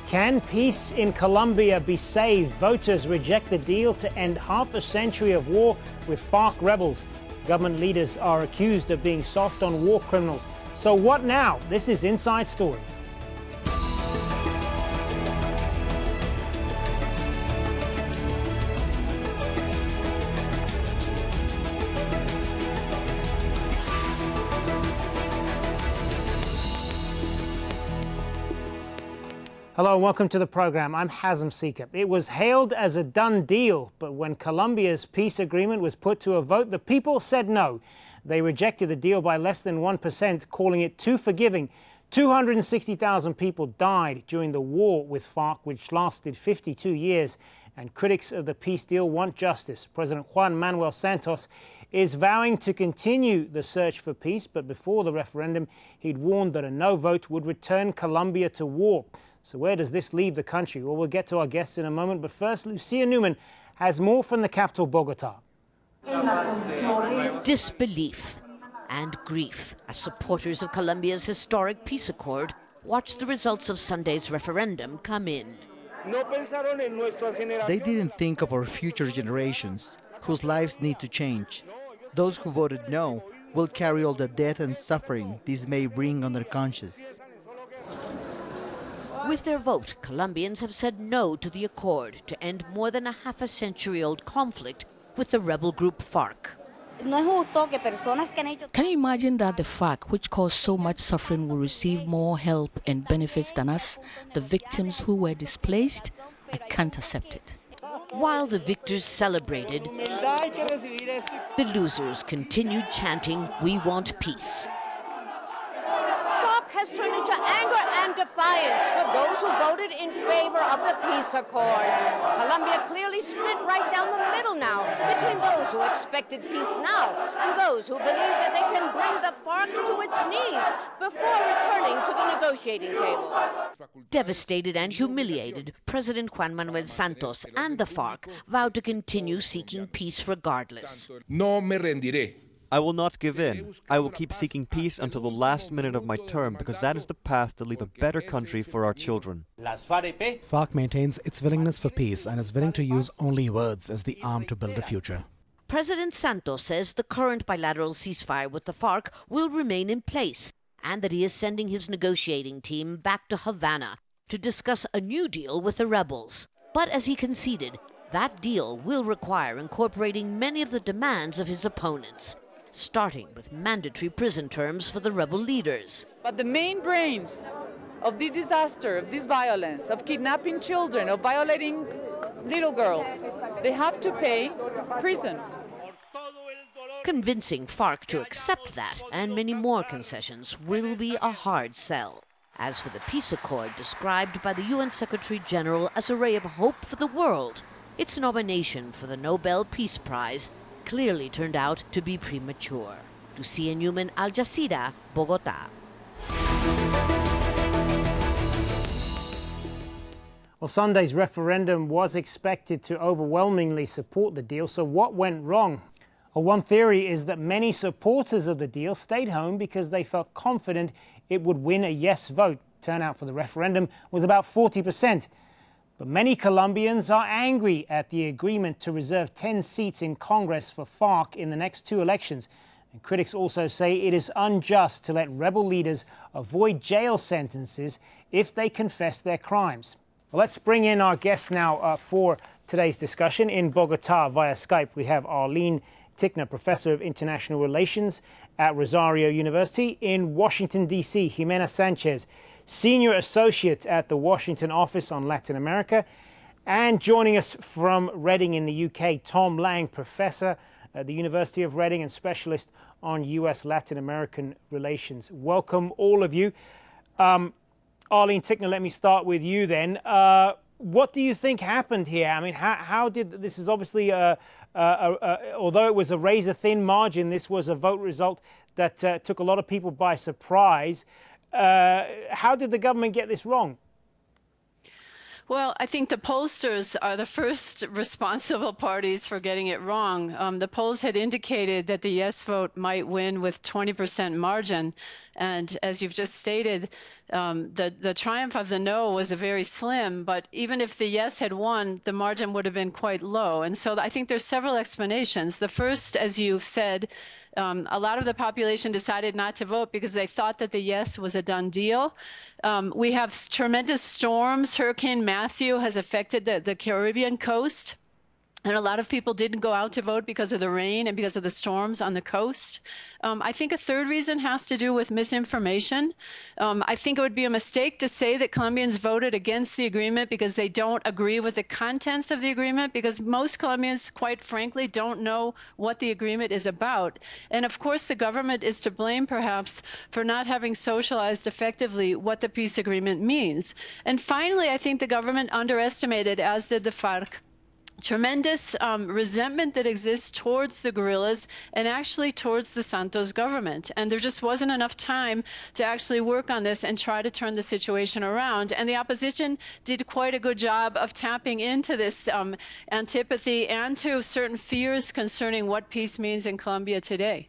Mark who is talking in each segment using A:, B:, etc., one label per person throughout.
A: Can peace in Colombia be saved? Voters reject the deal to end half a century of war with FARC rebels. Government leaders are accused of being soft on war criminals. So what now? This is Inside Story. Hello and welcome to the program. I'm Hazem, Sika. It was hailed as a done deal, but when Colombia's peace agreement was put to a vote, the people said no. They rejected the deal by less than 1%, calling it too forgiving. 260,000 people died during the war with FARC, which lasted 52 years, and critics of the peace deal want justice. President Juan Manuel Santos is vowing to continue the search for peace, but before the referendum, he'd warned that a no vote would return Colombia to war. So where does this leave the country? Well, we'll get to our guests in a moment, but first, Lucia Newman has more from the capital, Bogota.
B: Disbelief and grief as supporters of Colombia's historic peace accord watch the results of Sunday's referendum come in.
C: They didn't think of our future generations, whose lives need to change. Those who voted no will carry all the death and suffering this may bring on their conscience.
B: With their vote, Colombians have said no to the accord to end more than a half-a-century-old conflict with the rebel group FARC.
D: Can you imagine that the FARC, which caused so much suffering, will receive more help and benefits than us, the victims who were displaced? I can't accept it.
B: While the victors celebrated, the losers continued chanting, "We want peace."
E: Shock has turned into anger and defiance for those who voted in favor of the peace accord. Colombia clearly split right down the middle now between those who expected peace now and those who believe that they can bring the FARC to its knees before returning to the negotiating table.
B: Devastated and humiliated, President Juan Manuel Santos and the FARC vowed to continue seeking peace regardless.
F: No me rendiré.
G: I will not give in. I will keep seeking peace until the last minute of my term, because that is the path to leave a better country for our children.
H: FARC maintains its willingness for peace and is willing to use only words as the arm to build a future.
B: President Santos says the current bilateral ceasefire with the FARC will remain in place and that he is sending his negotiating team back to Havana to discuss a new deal with the rebels. But as he conceded, that deal will require incorporating many of the demands of his opponents, starting with mandatory prison terms for the rebel leaders.
I: But the main brains of the disaster, of this violence, of kidnapping children, of violating little girls, they have to pay prison.
B: Convincing FARC to accept that and many more concessions will be a hard sell. As for the peace accord described by the UN Secretary General as a ray of hope for the world, its nomination for the Nobel Peace Prize clearly turned out to be premature. Lucia Newman, Al Jazeera, Bogota.
A: Well, Sunday's referendum was expected to overwhelmingly support the deal, so what went wrong? Well, one theory is that many supporters of the deal stayed home because they felt confident it would win a yes vote. Turnout for the referendum was about 40%. But many Colombians are angry at the agreement to reserve 10 seats in Congress for FARC in the next two elections. And critics also say it is unjust to let rebel leaders avoid jail sentences if they confess their crimes. Well, let's bring in our guests now for today's discussion. In Bogota via Skype, we have Arlene Tickner, Professor of International Relations at Rosario University. In Washington, D.C., Gimena Sanchez, Senior Associate at the Washington Office on Latin America. And joining us from Reading in the UK, Tom Lang, Professor at the University of Reading and Specialist on U.S. Latin American relations. Welcome, all of you. Arlene Tickner, let me start with you then. What do you think happened here? I mean, how did this is obviously, although it was a razor-thin margin, this was a vote result that took a lot of people by surprise. How did the government get this wrong?
F: Well, I think the pollsters are the first responsible parties for getting it wrong. The polls had indicated that the yes vote might win with 20% margin. And as you've just stated, the triumph of the no was very slim, but even if the yes had won, the margin would have been quite low. And so I think there's several explanations. The first, as you said, a lot of the population decided not to vote because they thought that the yes was a done deal. We have tremendous storms. Hurricane Matthew has affected the Caribbean coast. And a lot of people didn't go out to vote because of the rain and because of the storms on the coast. I think a third reason has to do with misinformation. I think it would be a mistake to say that Colombians voted against the agreement because they don't agree with the contents of the agreement, because most Colombians, quite frankly, don't know what the agreement is about. And of course, the government is to blame, perhaps, for not having socialized effectively what the peace agreement means. And finally, I think the government underestimated, as did the FARC, tremendous resentment that exists towards the guerrillas and actually towards the Santos government. And there just wasn't enough time to actually work on this and try to turn the situation around. And the opposition did quite a good job of tapping into this antipathy and to certain fears concerning what peace means in Colombia today.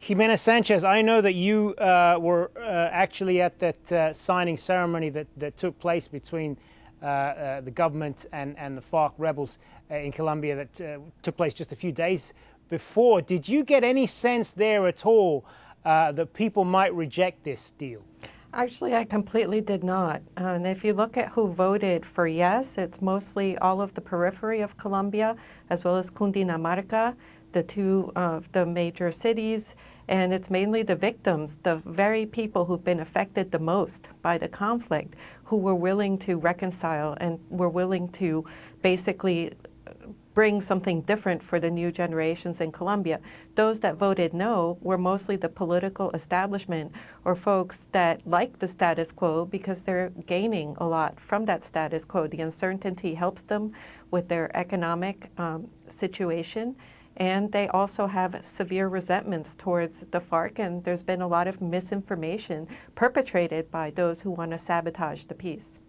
A: Gimena Sanchez, I know that you were actually at that signing ceremony that took place between the government and the FARC rebels in Colombia that took place just a few days before. Did you get any sense there at all that people might reject this deal?
J: Actually, I completely did not. And if you look at who voted for yes, it's mostly all of the periphery of Colombia, as well as Cundinamarca, the two of the major cities. And it's mainly the victims, the very people who've been affected the most by the conflict, who were willing to reconcile and were willing to basically bring something different for the new generations in Colombia. Those that voted no were mostly the political establishment or folks that like the status quo because they're gaining a lot from that status quo. The uncertainty helps them with their economic situation. And they also have severe resentments towards the FARC, and there's been a lot of misinformation perpetrated by those who want to sabotage the peace.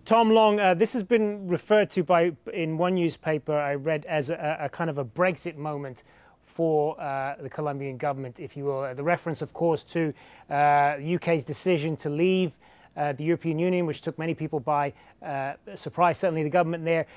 A: Tom Long, this has been referred to in one newspaper I read as a kind of a Brexit moment for the Colombian government, if you will. The reference, of course, to UK's decision to leave the European Union, which took many people by surprise, certainly the government there.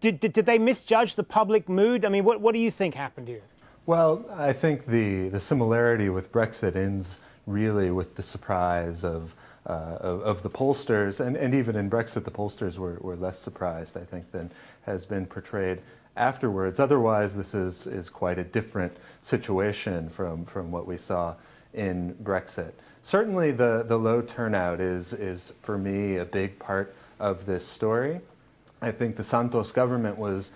A: Did they misjudge the public mood? I mean, what do you think happened here?
K: Well, I think the similarity with Brexit ends really with the surprise of the pollsters, and even in Brexit, the pollsters were less surprised, I think, than has been portrayed afterwards. Otherwise, this is quite a different situation from what we saw in Brexit. Certainly, the low turnout is for me a big part of this story. I think the Santos government was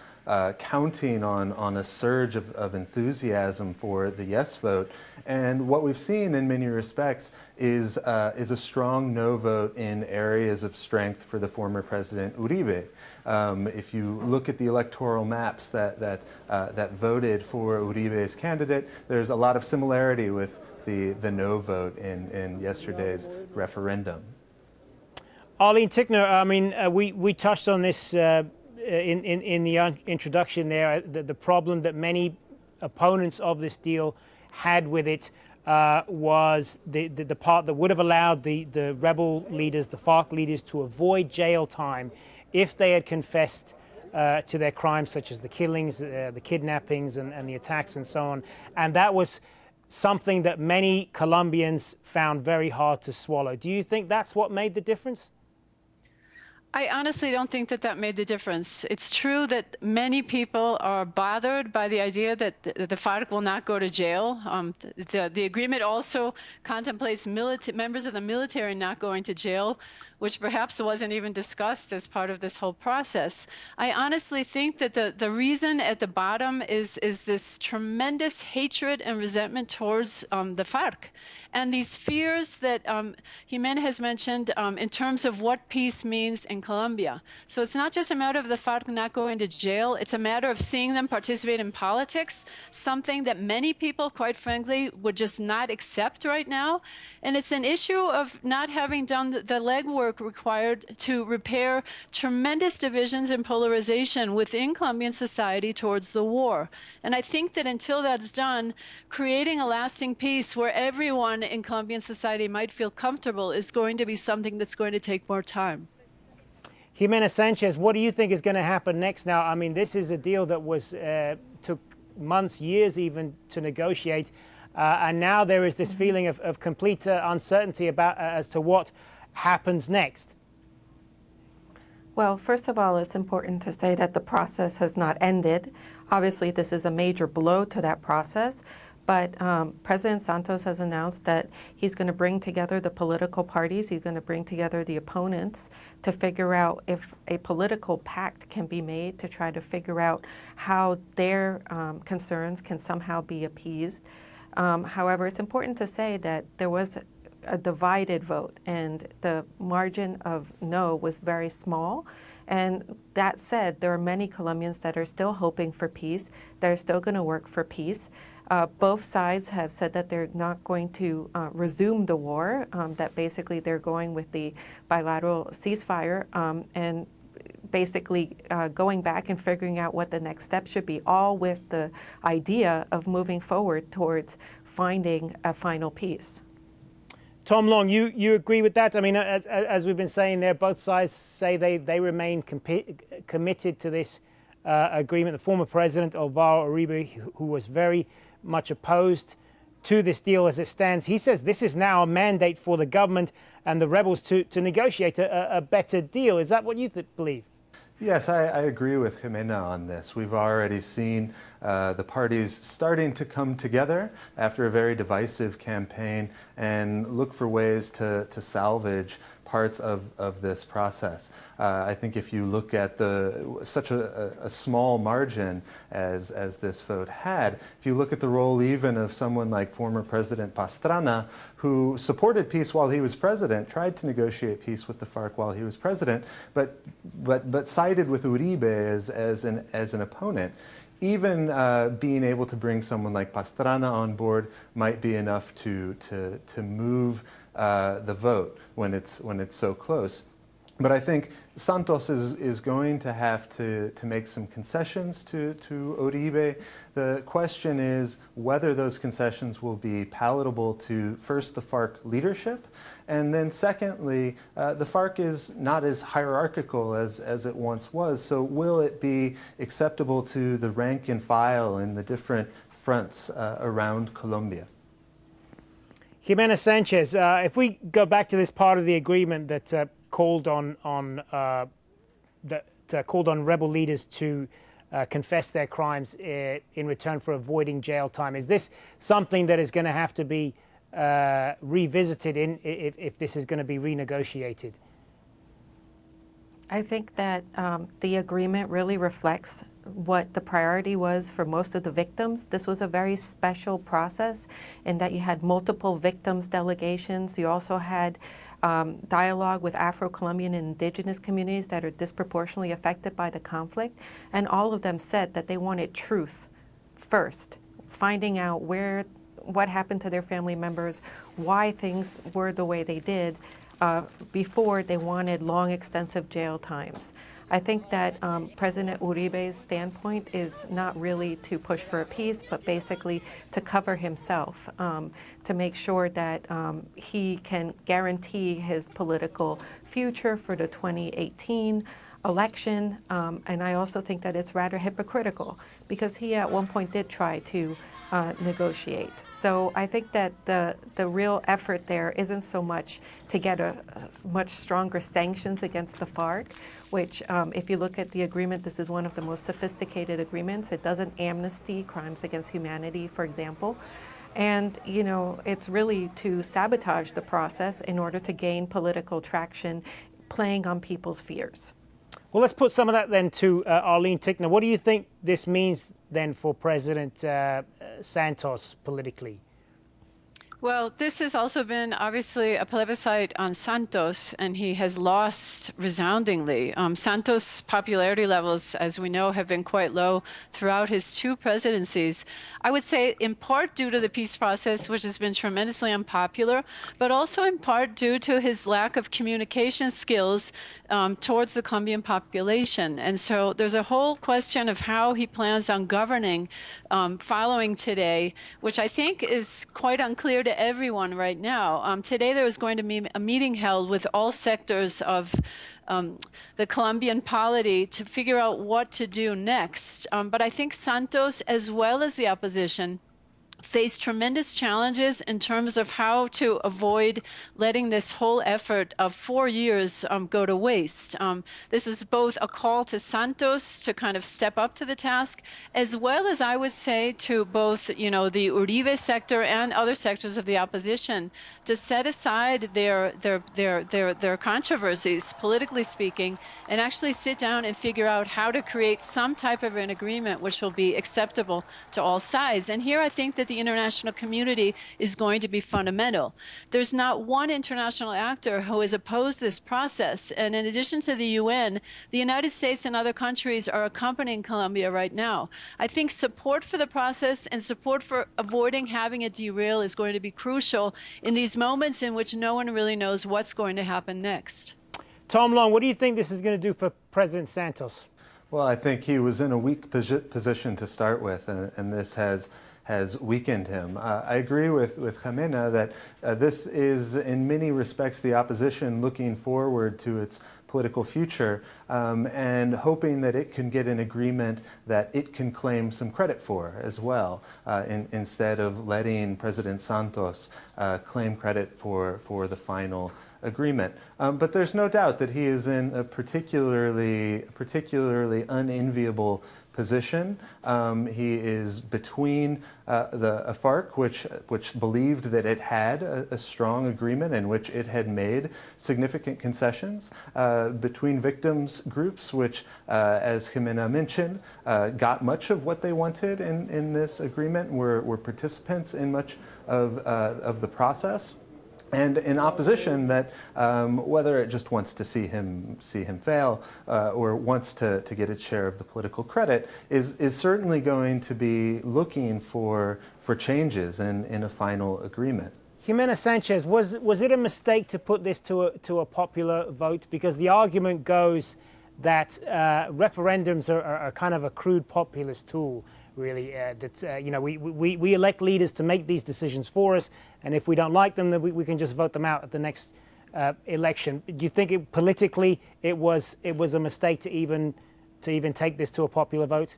K: counting on a surge of enthusiasm for the yes vote, and what we've seen in many respects is a strong no vote in areas of strength for the former President Uribe. If you look at the electoral maps that voted for Uribe's candidate, there's a lot of similarity with the no vote in yesterday's referendum.
A: Arlene Tickner, I mean, we touched on this in the introduction there, the problem that many opponents of this deal had with it was the part that would have allowed the rebel leaders, the FARC leaders, to avoid jail time if they had confessed to their crimes, such as the killings, the kidnappings, and the attacks and so on. And that was something that many Colombians found very hard to swallow. Do you think that's what made the difference?
F: I honestly don't think that made the difference. It's true that many people are bothered by the idea that the FARC will not go to jail. The agreement also contemplates members of the military not going to jail, which perhaps wasn't even discussed as part of this whole process. I honestly think that the reason at the bottom is this tremendous hatred and resentment towards the FARC. And these fears that Gimena has mentioned in terms of what peace means in Colombia. So it's not just a matter of the FARC not going to jail, it's a matter of seeing them participate in politics, something that many people, quite frankly, would just not accept right now. And it's an issue of not having done the legwork required to repair tremendous divisions and polarization within Colombian society towards the war. And I think that until that's done, creating a lasting peace where everyone in Colombian society might feel comfortable is going to be something that's going to take more time.
A: Gimena Sanchez, what do you think is going to happen next now? I mean, this is a deal that was took months, years even to negotiate. And now there is this feeling of complete uncertainty about as to what happens next.
J: Well, first of all, it's important to say that the process has not ended. Obviously, this is a major blow to that process. But President Santos has announced that he's going to bring together the political parties, he's going to bring together the opponents to figure out if a political pact can be made to try to figure out how their concerns can somehow be appeased. However, it's important to say that there was a divided vote, and the margin of no was very small. And that said, there are many Colombians that are still hoping for peace, that are still going to work for peace. Both sides have said that they're not going to resume the war, that basically they're going with the bilateral ceasefire and basically going back and figuring out what the next step should be, all with the idea of moving forward towards finding a final peace.
A: Tom Long, you agree with that? I mean, as we've been saying there, both sides say they remain committed to this agreement. The former president, Álvaro Uribe, who was very much opposed to this deal as it stands, he says this is now a mandate for the government and the rebels to negotiate a better deal. Is that what you believe?
K: Yes, I agree with Gimena on this. We've already seen the parties starting to come together after a very divisive campaign and look for ways to salvage parts of this process. I think if you look at such a small margin as this vote had, if you look at the role even of someone like former President Pastrana, who supported peace while he was president, tried to negotiate peace with the FARC while he was president, but sided with Uribe as an opponent. Even being able to bring someone like Pastrana on board might be enough to move the vote when it's so close. But I think Santos is going to have to make some concessions to Uribe. The question is whether those concessions will be palatable to, first, the FARC leadership, and then secondly, the FARC is not as hierarchical as it once was, so will it be acceptable to the rank and file in the different fronts around Colombia?
A: Gimena Sanchez, if we go back to this part of the agreement that called on rebel leaders to confess their crimes in return for avoiding jail time, is this something that is going to have to be revisited if this is going to be renegotiated?
J: I think that the agreement really reflects what the priority was for most of the victims. This was a very special process in that you had multiple victims delegations. You also had dialogue with Afro-Colombian and indigenous communities that are disproportionately affected by the conflict. And all of them said that they wanted truth first, finding out what happened to their family members, why things were the way they did, before they wanted long, extensive jail times. I think that President Uribe's standpoint is not really to push for a peace, but basically to cover himself, to make sure that he can guarantee his political future for the 2018 election. And I also think that it's rather hypocritical because he at one point did try to negotiate. So I think that the real effort there isn't so much to get a much stronger sanctions against the FARC, which if you look at the agreement, this is one of the most sophisticated agreements. It doesn't amnesty crimes against humanity, for example. And, you know, it's really to sabotage the process in order to gain political traction, playing on people's fears.
A: Well, let's put some of that then to Arlene Tickner. What do you think this means then for President Santos politically?
F: Well, this has also been obviously a plebiscite on Santos, and he has lost resoundingly. Santos' popularity levels, as we know, have been quite low throughout his 2 presidencies. I would say in part due to the peace process, which has been tremendously unpopular, but also in part due to his lack of communication skills towards the Colombian population. And so there's a whole question of how he plans on governing following today, which I think is quite unclear to everyone right now. Today there is going to be a meeting held with all sectors of the Colombian polity to figure out what to do next. But I think Santos, as well as the opposition, face tremendous challenges in terms of how to avoid letting this whole effort of 4 years go to waste. This is both a call to Santos to kind of step up to the task, as well as I would say to both, the Uribe sector and other sectors of the opposition to set aside their controversies, politically speaking, and actually sit down and figure out how to create some type of an agreement which will be acceptable to all sides. And here I think that the international community is going to be fundamental. There's not one international actor who has opposed this process. And in addition to the UN, the United States and other countries are accompanying Colombia right now. I think support for the process and support for avoiding having it derail is going to be crucial in these moments in which no one really knows what's going to happen next.
A: Tom Long, what do you think this is going to do for President Santos?
K: Well, I think he was in a weak position to start with, and this has weakened him. I agree with Gimena that this is in many respects the opposition looking forward to its political future and hoping that it can get an agreement that it can claim some credit for as well, instead of letting President Santos claim credit for the final agreement. But there's no doubt that he is in a particularly unenviable position. He is between the FARC, which believed that it had a strong agreement in which it had made significant concessions, between victims groups, which, as Gimena mentioned, got much of what they wanted in this agreement, were participants in much of the process. And in opposition that, whether it just wants to see him fail or wants to get its share of the political credit, is certainly going to be looking for changes in a final agreement.
A: Gimena Sanchez, was it a mistake to put this to a popular vote? Because the argument goes that referendums are kind of a crude populist tool, really. We elect leaders to make these decisions for us, and if we don't like them, then we can just vote them out at the next election. Do you think politically it was a mistake to even take this to a popular vote?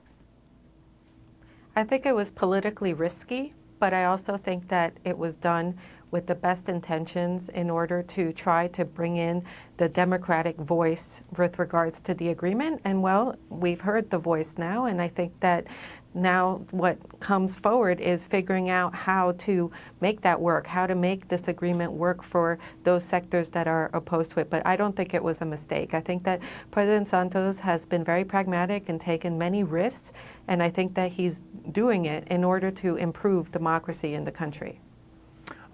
J: I think it was politically risky, but I also think that it was done with the best intentions in order to try to bring in the democratic voice with regards to the agreement. And well, we've heard the voice now, and I think that now what comes forward is figuring out how to make that work, how to make this agreement work for those sectors that are opposed to it. But I don't think it was a mistake. I think that President Santos has been very pragmatic and taken many risks, and I think that he's doing it in order to improve democracy in the country.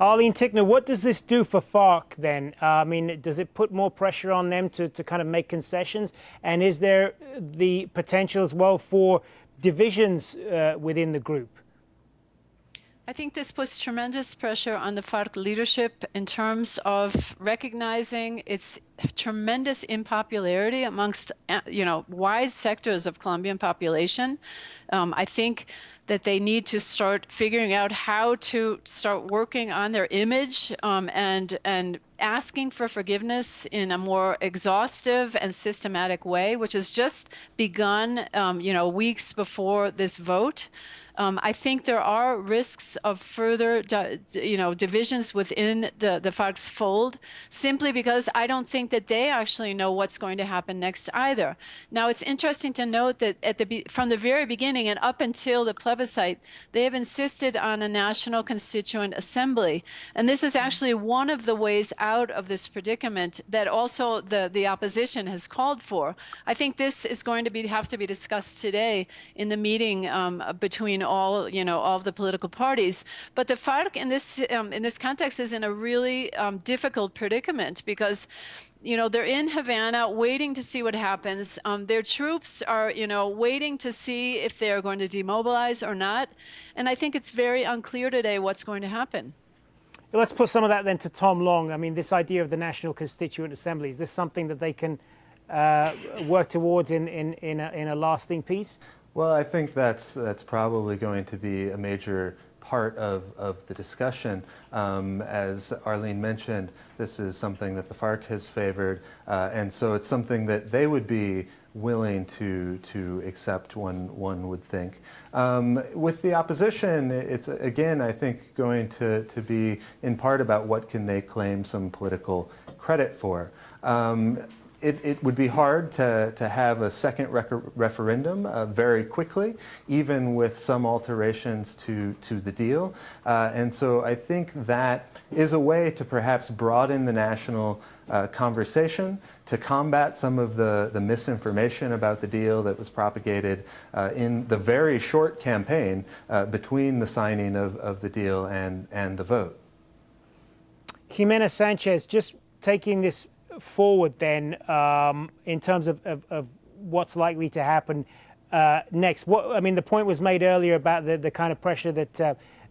A: Arlene Tickner, what does this do for FARC then? I mean, does it put more pressure on them to kind of make concessions? And is there the potential as well for divisions within the group?
F: I think this puts tremendous pressure on the FARC leadership in terms of recognizing its tremendous unpopularity amongst, wide sectors of Colombian population. I think that they need to start figuring out how to start working on their image and asking for forgiveness in a more exhaustive and systematic way, which has just begun, weeks before this vote. I think there are risks of further, divisions within the FARC's fold, simply because I don't think think that they actually know what's going to happen next either. Now, it's interesting to note that from the very beginning and up until the plebiscite, they have insisted on a national constituent assembly. And this is actually one of the ways out of this predicament that also the opposition has called for. I think this is going to have to be discussed today in the meeting between all of the political parties. But the FARC in this context is in a really difficult predicament because they're in Havana waiting to see what happens. Their troops are, waiting to see if they're going to demobilize or not. And I think it's very unclear today what's going to happen.
A: Let's put some of that then to Tom Long. I mean, this idea of the National Constituent Assembly, is this something that they can work towards in a lasting peace?
K: Well, I think that's probably going to be a major part of the discussion. As Arlene mentioned, this is something that the FARC has favored, and so it's something that they would be willing to accept, one would think. With the opposition, it's again, I think, going to be in part about what can they claim some political credit for. It would be hard to have a second referendum very quickly, even with some alterations to the deal. And so I think that is a way to perhaps broaden the national conversation, to combat some of the misinformation about the deal that was propagated in the very short campaign between the signing of the deal and the vote.
A: Gimena Sanchez, just taking this forward then, in terms of what's likely to happen next. I mean, the point was made earlier about the kind of pressure that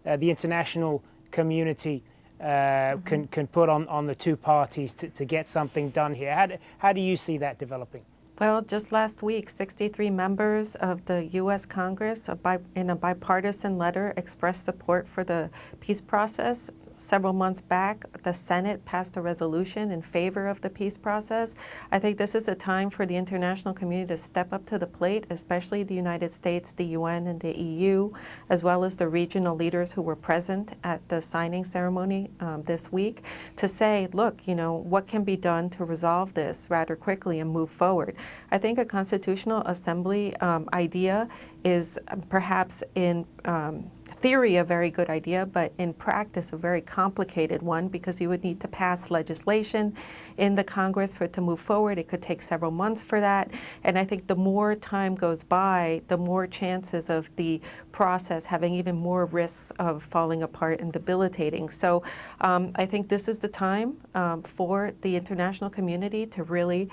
A: the international community can put on the two parties to get something done here. How do you see that developing?
J: Well, just last week, 63 members of the U.S. Congress, in a bipartisan letter, expressed support for the peace process. Several months back, the Senate passed a resolution in favor of the peace process. I think this is a time for the international community to step up to the plate, especially the United States, the UN, and the EU, as well as the regional leaders who were present at the signing ceremony this week, to say, look, what can be done to resolve this rather quickly and move forward. I think a constitutional assembly idea is perhaps in theory a very good idea, but in practice a very complicated one, because you would need to pass legislation in the Congress for it to move forward. It could take several months for that. And I think the more time goes by, the more chances of the process having even more risks of falling apart and debilitating. So I think this is the time for the international community to really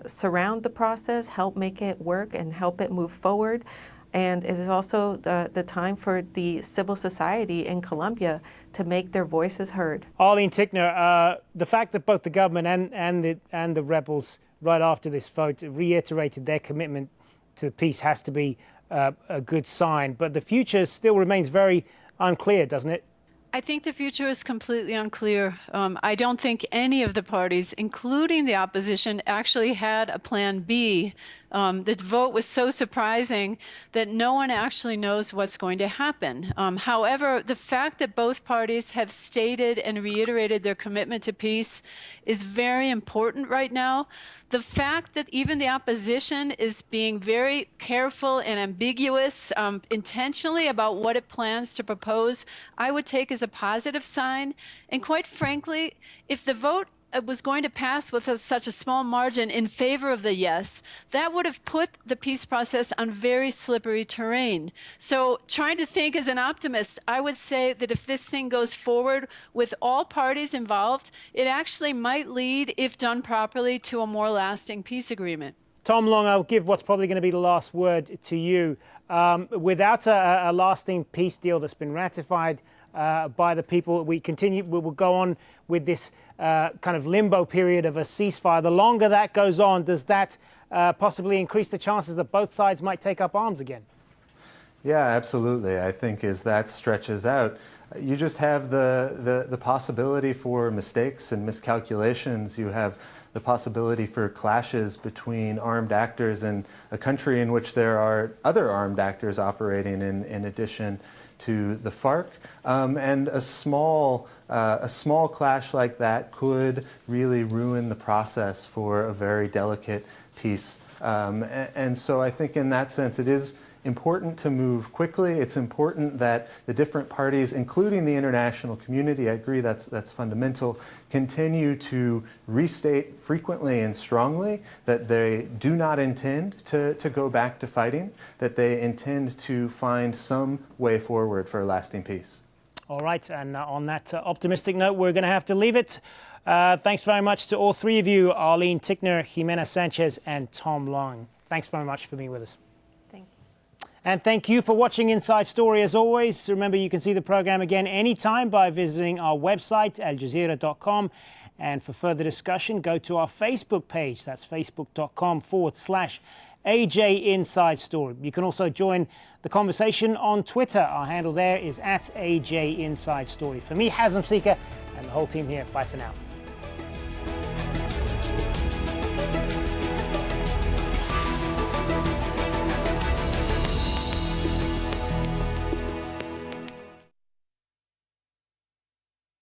J: surround the process, help make it work, and help it move forward. And it is also the time for the civil society in Colombia to make their voices heard.
A: Arlene Tickner, the fact that both the government and the rebels, right after this vote, reiterated their commitment to peace has to be a good sign. But the future still remains very unclear, doesn't it?
F: I think the future is completely unclear. I don't think any of the parties, including the opposition, actually had a plan B. The vote was so surprising that no one actually knows what's going to happen. However, the fact that both parties have stated and reiterated their commitment to peace is very important right now. The fact that even the opposition is being very careful and ambiguous intentionally about what it plans to propose, I would take as a positive sign. And quite frankly, if the vote was going to pass with such a small margin in favor of the yes, that would have put the peace process on very slippery terrain. So trying to think as an optimist, I would say that if this thing goes forward with all parties involved, it actually might lead, if done properly, to a more lasting peace agreement.
A: Tom Long, I'll give what's probably going to be the last word to you. Without a lasting peace deal that's been ratified by the people, we will go on with this kind of limbo period of a ceasefire. The longer that goes on, does that possibly increase the chances that both sides might take up arms again?
K: Yeah, absolutely. I think as that stretches out, you just have the possibility for mistakes and miscalculations. You have the possibility for clashes between armed actors in a country in which there are other armed actors operating in addition to the FARC, and a small clash like that could really ruin the process for a very delicate peace. And so I think in that sense it is important to move quickly. It's important that the different parties, including the international community, I agree that's fundamental, continue to restate frequently and strongly that they do not intend to go back to fighting, that they intend to find some way forward for a lasting peace.
A: All right, and on that optimistic note, we're going to have to leave it. Thanks very much to all three of you, Arlene Tickner, Gimena Sanchez, and Tom Long. Thanks very much for being with us. And thank you for watching Inside Story as always. Remember, you can see the program again anytime by visiting our website, aljazeera.com. And for further discussion, go to our Facebook page. That's facebook.com/AJ Inside Story. You can also join the conversation on Twitter. Our handle there is @AJ Inside Story. For me, Hazem, Sika, and the whole team here, bye for now.